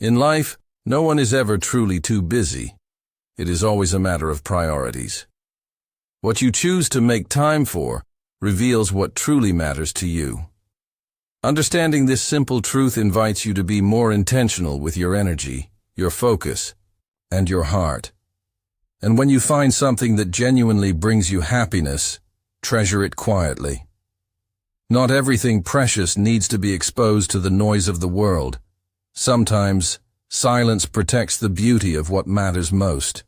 In life, no one is ever truly too busy. It is always a matter of priorities. What you choose to make time for reveals what truly matters to you. Understanding this simple truth invites you to be more intentional with your energy, your focus, and your heart. And when you find something that genuinely brings you happiness, treasure it quietly. Not everything precious needs to be exposed to the noise of the world. Sometimes, silence protects the beauty of what matters most.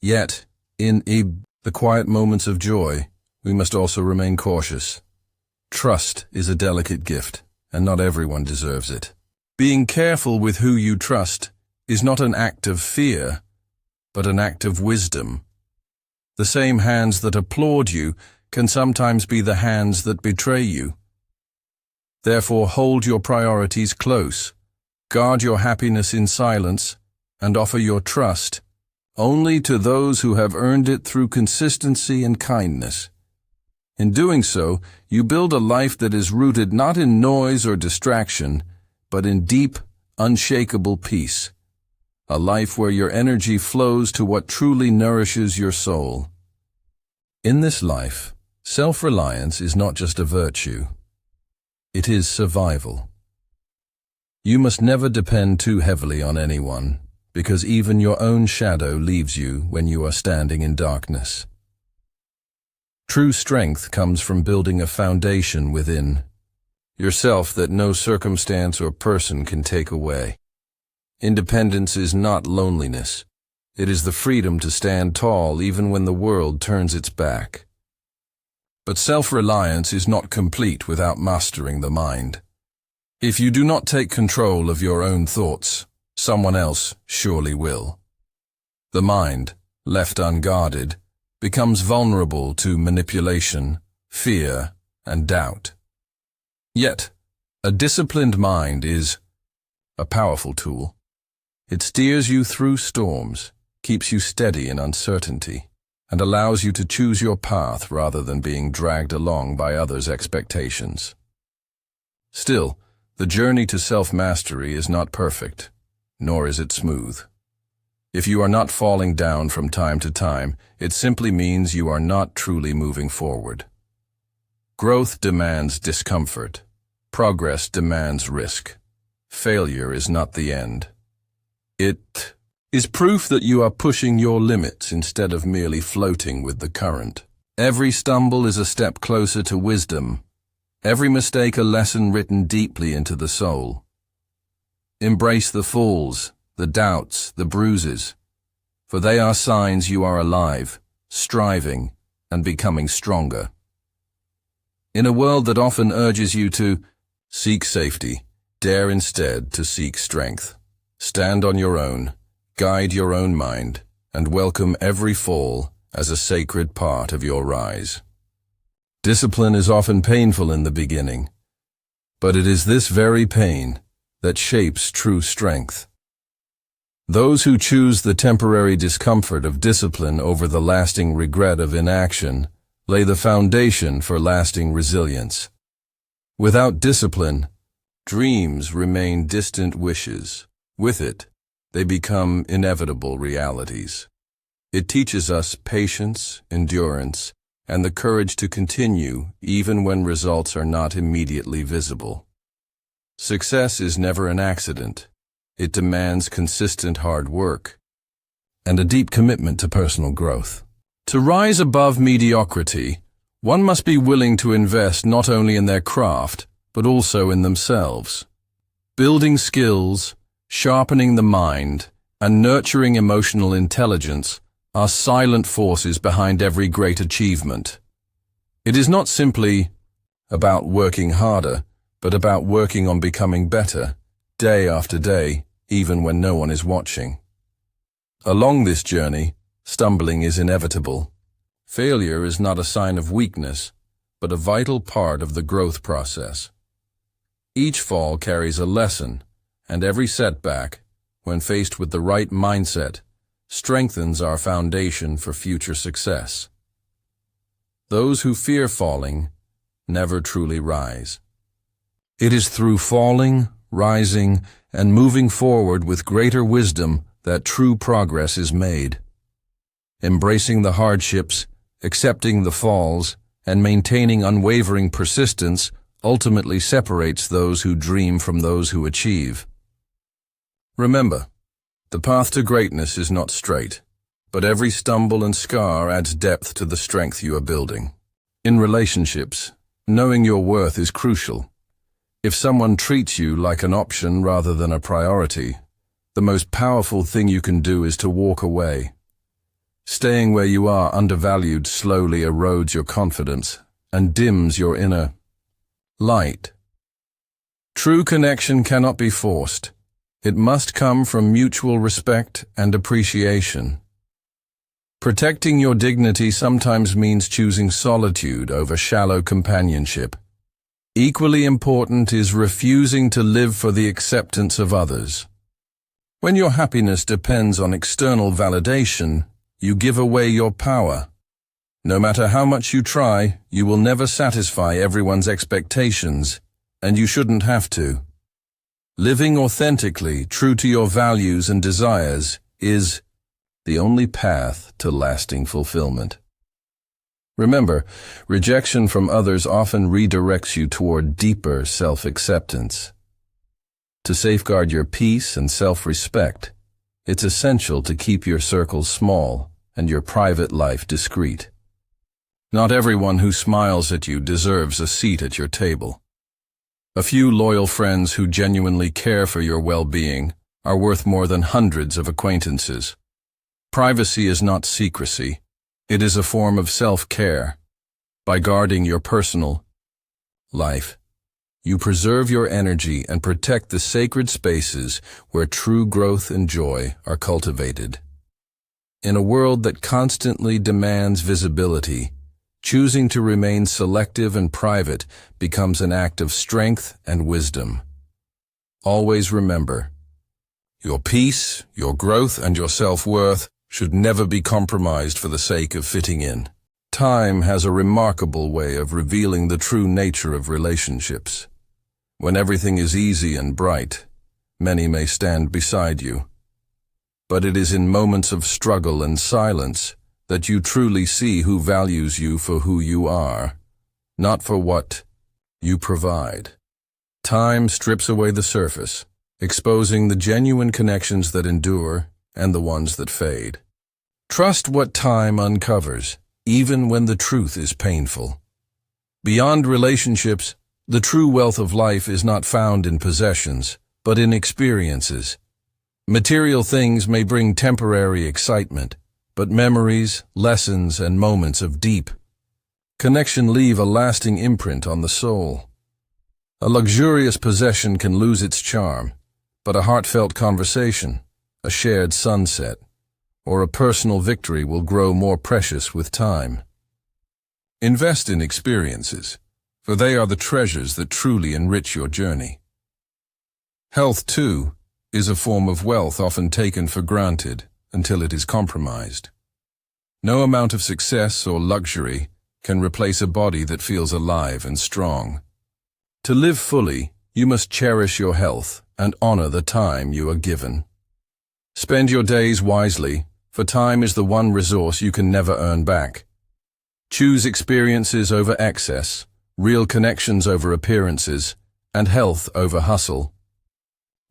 Yet, in the quiet moments of joy, we must also remain cautious. Trust is a delicate gift, and not everyone deserves it. Being careful with who you trust is not an act of fear, but an act of wisdom. The same hands that applaud you can sometimes be the hands that betray you. Therefore, hold your priorities close, guard your happiness in silence, and offer your trust only to those who have earned it through consistency and kindness. In doing so, you build a life that is rooted not in noise or distraction, but in deep, unshakable peace. A life where your energy flows to what truly nourishes your soul. In this life, self-reliance is not just a virtue. It is survival. You must never depend too heavily on anyone, because even your own shadow leaves you when you are standing in darkness. True strength comes from building a foundation within yourself that no circumstance or person can take away. Independence is not loneliness. It is the freedom to stand tall even when the world turns its back. But self-reliance is not complete without mastering the mind. If you do not take control of your own thoughts, someone else surely will. The mind, left unguarded, becomes vulnerable to manipulation, fear, and doubt. Yet, a disciplined mind is a powerful tool. It steers you through storms, keeps you steady in uncertainty, and allows you to choose your path rather than being dragged along by others' expectations. Still, the journey to self-mastery is not perfect, nor is it smooth. If you are not falling down from time to time, it simply means you are not truly moving forward. Growth demands discomfort. Progress demands risk. Failure is not the end. It is proof that you are pushing your limits instead of merely floating with the current. Every stumble is a step closer to wisdom. Every mistake a lesson written deeply into the soul. Embrace the falls, the doubts, the bruises, for they are signs you are alive, striving, and becoming stronger. In a world that often urges you to seek safety, dare instead to seek strength. Stand on your own, guide your own mind, and welcome every fall as a sacred part of your rise. Discipline is often painful in the beginning, but it is this very pain that shapes true strength. Those who choose the temporary discomfort of discipline over the lasting regret of inaction lay the foundation for lasting resilience. Without discipline, dreams remain distant wishes. With it, they become inevitable realities. It teaches us patience, endurance, and the courage to continue even when results are not immediately visible. Success is never an accident. It demands consistent hard work and a deep commitment to personal growth. To rise above mediocrity, one must be willing to invest not only in their craft, but also in themselves. Building skills, sharpening the mind, and nurturing emotional intelligence are silent forces behind every great achievement. It is not simply about working harder, but about working on becoming better, day after day, even when no one is watching. Along this journey, stumbling is inevitable. Failure is not a sign of weakness, but a vital part of the growth process. Each fall carries a lesson, and every setback, when faced with the right mindset, strengthens our foundation for future success. Those who fear falling never truly rise. It is through falling, rising, and moving forward with greater wisdom that true progress is made. Embracing the hardships, accepting the falls, and maintaining unwavering persistence ultimately separates those who dream from those who achieve. Remember, the path to greatness is not straight, but every stumble and scar adds depth to the strength you are building. In relationships, knowing your worth is crucial. If someone treats you like an option rather than a priority, the most powerful thing you can do is to walk away. Staying where you are undervalued slowly erodes your confidence and dims your inner light. True connection cannot be forced. It must come from mutual respect and appreciation. Protecting your dignity sometimes means choosing solitude over shallow companionship. Equally important is refusing to live for the acceptance of others. When your happiness depends on external validation, you give away your power. No matter how much you try, you will never satisfy everyone's expectations, and you shouldn't have to. Living authentically, true to your values and desires, is the only path to lasting fulfillment. Remember, rejection from others often redirects you toward deeper self-acceptance. To safeguard your peace and self-respect, it's essential to keep your circles small and your private life discreet. Not everyone who smiles at you deserves a seat at your table. A few loyal friends who genuinely care for your well-being are worth more than hundreds of acquaintances. Privacy is not secrecy. It is a form of self-care. By guarding your personal life, you preserve your energy and protect the sacred spaces where true growth and joy are cultivated. In a world that constantly demands visibility, choosing to remain selective and private becomes an act of strength and wisdom. Always remember, your peace, your growth, and your self-worth should never be compromised for the sake of fitting in. Time has a remarkable way of revealing the true nature of relationships. When everything is easy and bright, many may stand beside you. But it is in moments of struggle and silence that you truly see who values you for who you are, not for what you provide. Time strips away the surface, exposing the genuine connections that endure and the ones that fade. Trust what time uncovers, even when the truth is painful. Beyond relationships, the true wealth of life is not found in possessions, but in experiences. Material things may bring temporary excitement, but memories, lessons, and moments of deep connection leave a lasting imprint on the soul. A luxurious possession can lose its charm, but a heartfelt conversation, a shared sunset, or a personal victory will grow more precious with time. Invest in experiences, for they are the treasures that truly enrich your journey. Health, too, is a form of wealth often taken for granted until it is compromised. No amount of success or luxury can replace a body that feels alive and strong. To live fully, you must cherish your health and honor the time you are given. Spend your days wisely, for time is the one resource you can never earn back. Choose experiences over excess, real connections over appearances, and health over hustle.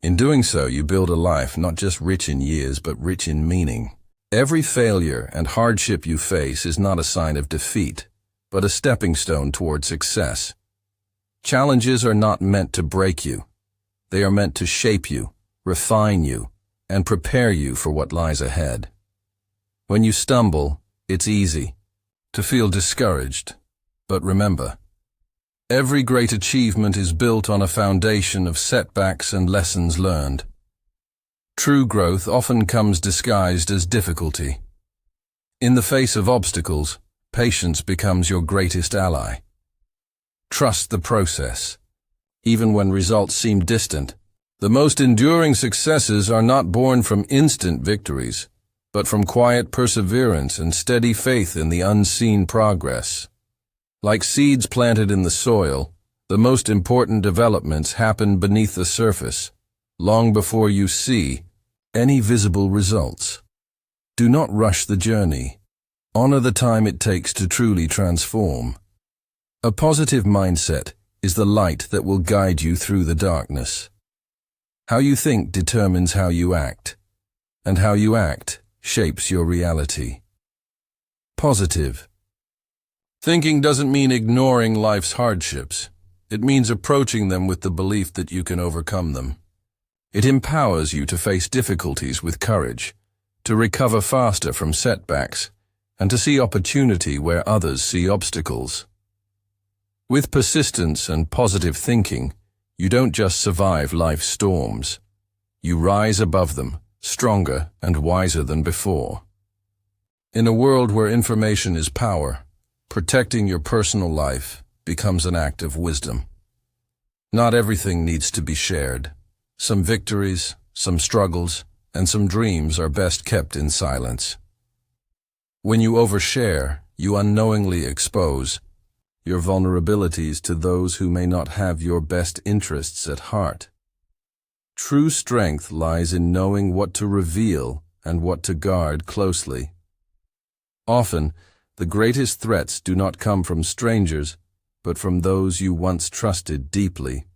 In doing so, you build a life not just rich in years, but rich in meaning. Every failure and hardship you face is not a sign of defeat, but a stepping stone toward success. Challenges are not meant to break you. They are meant to shape you, refine you, and prepare you for what lies ahead. When you stumble, it's easy to feel discouraged, but remember, every great achievement is built on a foundation of setbacks and lessons learned. True growth often comes disguised as difficulty. In the face of obstacles, patience becomes your greatest ally. Trust the process. Even when results seem distant, the most enduring successes are not born from instant victories, but from quiet perseverance and steady faith in the unseen progress. Like seeds planted in the soil, The most important developments happen beneath the surface, long before you see any visible results. Do not rush the journey. Honor the time it takes to truly transform. A positive mindset is the light that will guide you through the darkness. How you think determines how you act, and how you act shapes your reality. Positive. Thinking doesn't mean ignoring life's hardships. It means approaching them with the belief that you can overcome them. It empowers you to face difficulties with courage, to recover faster from setbacks, and to see opportunity where others see obstacles. With persistence and positive thinking, you don't just survive life's storms. You rise above them, stronger and wiser than before. In a world where information is power, protecting your personal life becomes an act of wisdom. Not everything needs to be shared. Some victories, some struggles, and some dreams are best kept in silence. When you overshare, you unknowingly expose your vulnerabilities to those who may not have your best interests at heart. True strength lies in knowing what to reveal and what to guard closely. Often, the greatest threats do not come from strangers, but from those you once trusted deeply.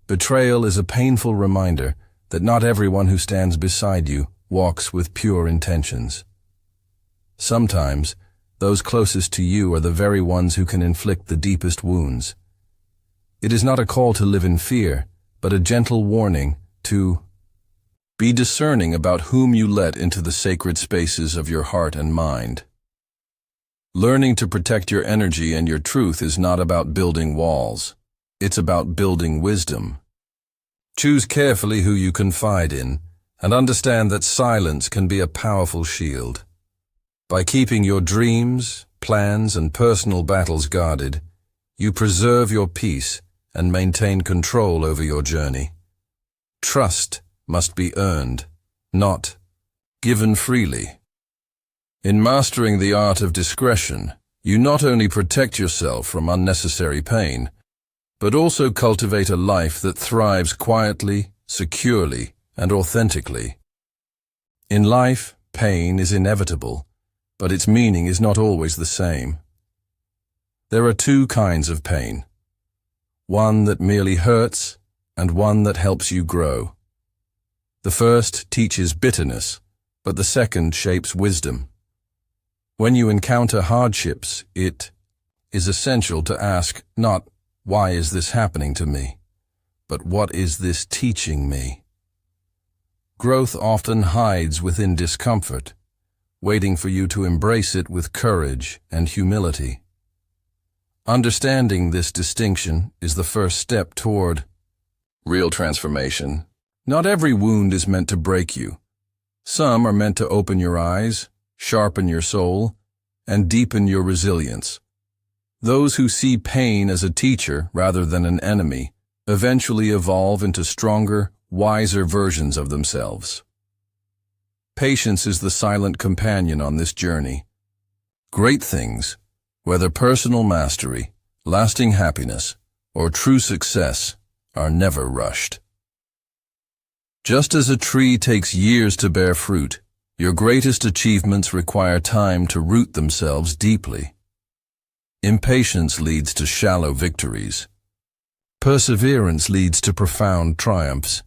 Betrayal is a painful reminder that not everyone who stands beside you walks with pure intentions. Sometimes, those closest to you are the very ones who can inflict the deepest wounds. It is not a call to live in fear, but a gentle warning to be discerning about whom you let into the sacred spaces of your heart and mind. Learning to protect your energy and your truth is not about building walls. It's about building wisdom. Choose carefully who you confide in, and understand that silence can be a powerful shield. By keeping your dreams, plans, and personal battles guarded, you preserve your peace and maintain control over your journey. Trust must be earned, not given freely. In mastering the art of discretion, you not only protect yourself from unnecessary pain, but also cultivate a life that thrives quietly, securely, and authentically. In life, pain is inevitable, but its meaning is not always the same. There are two kinds of pain. One that merely hurts, and one that helps you grow. The first teaches bitterness, but the second shapes wisdom. When you encounter hardships, it is essential to ask not, "Why is this happening to me?" but "What is this teaching me?" Growth often hides within discomfort, waiting for you to embrace it with courage and humility. Understanding this distinction is the first step toward real transformation. Not every wound is meant to break you. Some are meant to open your eyes, sharpen your soul, and deepen your resilience. Those who see pain as a teacher rather than an enemy eventually evolve into stronger, wiser versions of themselves. Patience is the silent companion on this journey. Great things, whether personal mastery, lasting happiness, or true success, are never rushed. Just as a tree takes years to bear fruit, your greatest achievements require time to root themselves deeply. Impatience leads to shallow victories. Perseverance leads to profound triumphs.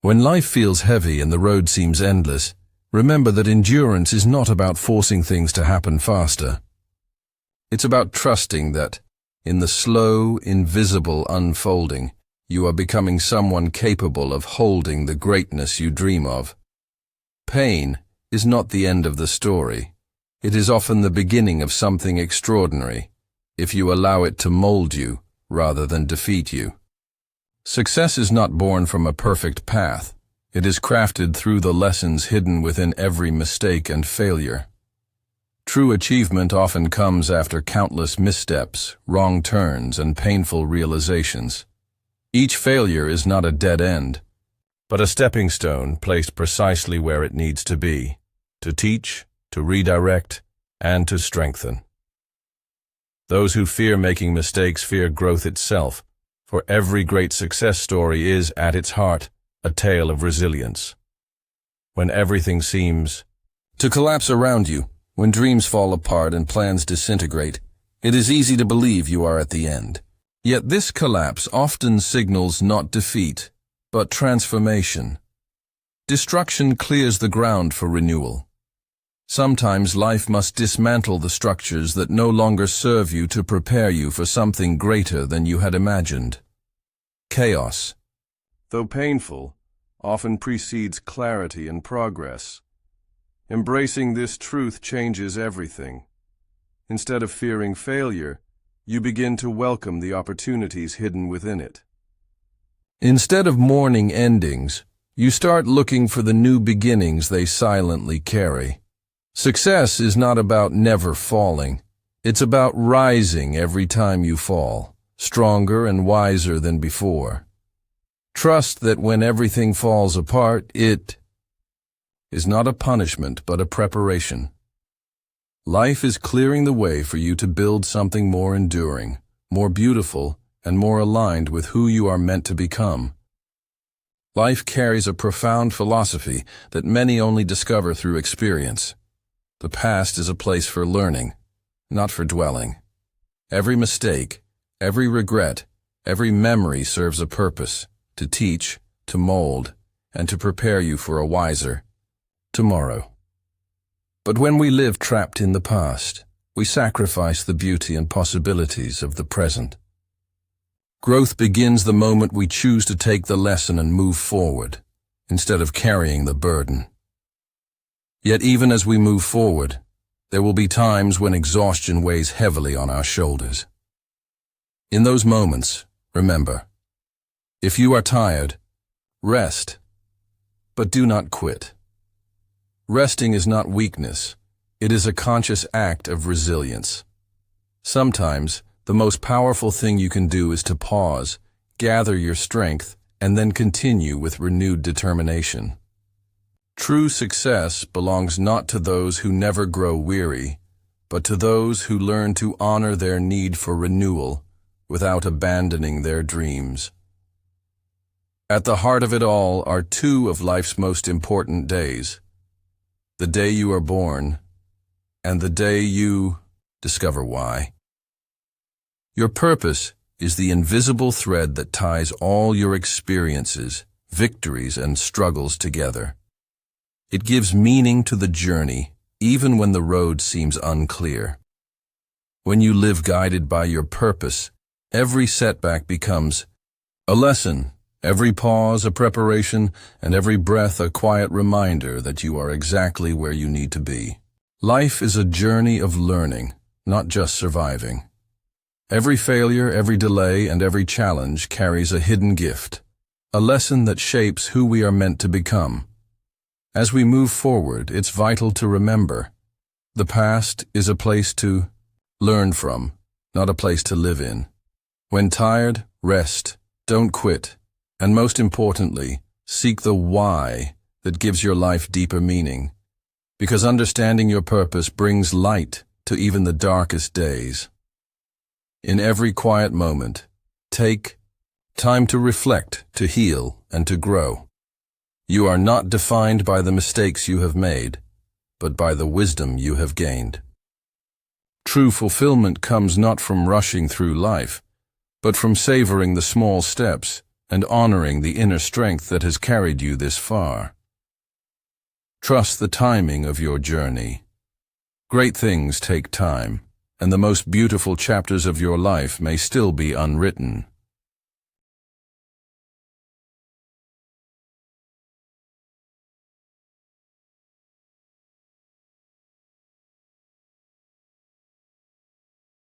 When life feels heavy and the road seems endless, remember that endurance is not about forcing things to happen faster. It's about trusting that, in the slow, invisible unfolding, you are becoming someone capable of holding the greatness you dream of. Pain is not the end of the story. It is often the beginning of something extraordinary, if you allow it to mold you rather than defeat you. Success is not born from a perfect path. It is crafted through the lessons hidden within every mistake and failure. True achievement often comes after countless missteps, wrong turns, and painful realizations. Each failure is not a dead end, but a stepping stone placed precisely where it needs to be, to teach, to redirect, and to strengthen. Those who fear making mistakes fear growth itself, for every great success story is, at its heart, a tale of resilience. When everything seems to collapse around you, when dreams fall apart and plans disintegrate, it is easy to believe you are at the end. Yet this collapse often signals not defeat, but transformation. Destruction clears the ground for renewal. Sometimes life must dismantle the structures that no longer serve you to prepare you for something greater than you had imagined. Chaos, though painful, often precedes clarity and progress. Embracing this truth changes everything. Instead of fearing failure, you begin to welcome the opportunities hidden within it. Instead of mourning endings, you start looking for the new beginnings they silently carry. Success is not about never falling. It's about rising every time you fall, stronger and wiser than before. Trust that when everything falls apart, it is not a punishment but a preparation. Life is clearing the way for you to build something more enduring, more beautiful, and more aligned with who you are meant to become. Life carries a profound philosophy that many only discover through experience. The past is a place for learning, not for dwelling. Every mistake, every regret, every memory serves a purpose: to teach, to mold, and to prepare you for a wiser tomorrow. But when we live trapped in the past, we sacrifice the beauty and possibilities of the present. Growth begins the moment we choose to take the lesson and move forward, instead of carrying the burden. Yet even as we move forward, there will be times when exhaustion weighs heavily on our shoulders. In those moments, remember, if you are tired, rest, but do not quit. Resting is not weakness, it is a conscious act of resilience. Sometimes, the most powerful thing you can do is to pause, gather your strength, and then continue with renewed determination. True success belongs not to those who never grow weary, but to those who learn to honor their need for renewal without abandoning their dreams. At the heart of it all are two of life's most important days: the day you are born and the day you discover why. Your purpose is the invisible thread that ties all your experiences, victories, and struggles together. It gives meaning to the journey, even when the road seems unclear. When you live guided by your purpose, every setback becomes a lesson, every pause a preparation, and every breath a quiet reminder that you are exactly where you need to be. Life is a journey of learning, not just surviving. Every failure, every delay, and every challenge carries a hidden gift, a lesson that shapes who we are meant to become. As we move forward, it's vital to remember, the past is a place to learn from, not a place to live in. When tired, rest, don't quit, and most importantly, seek the why that gives your life deeper meaning, because understanding your purpose brings light to even the darkest days. In every quiet moment, take time to reflect, to heal, and to grow. You are not defined by the mistakes you have made, but by the wisdom you have gained. True fulfillment comes not from rushing through life, but from savoring the small steps and honoring the inner strength that has carried you this far. Trust the timing of your journey. Great things take time, and the most beautiful chapters of your life may still be unwritten.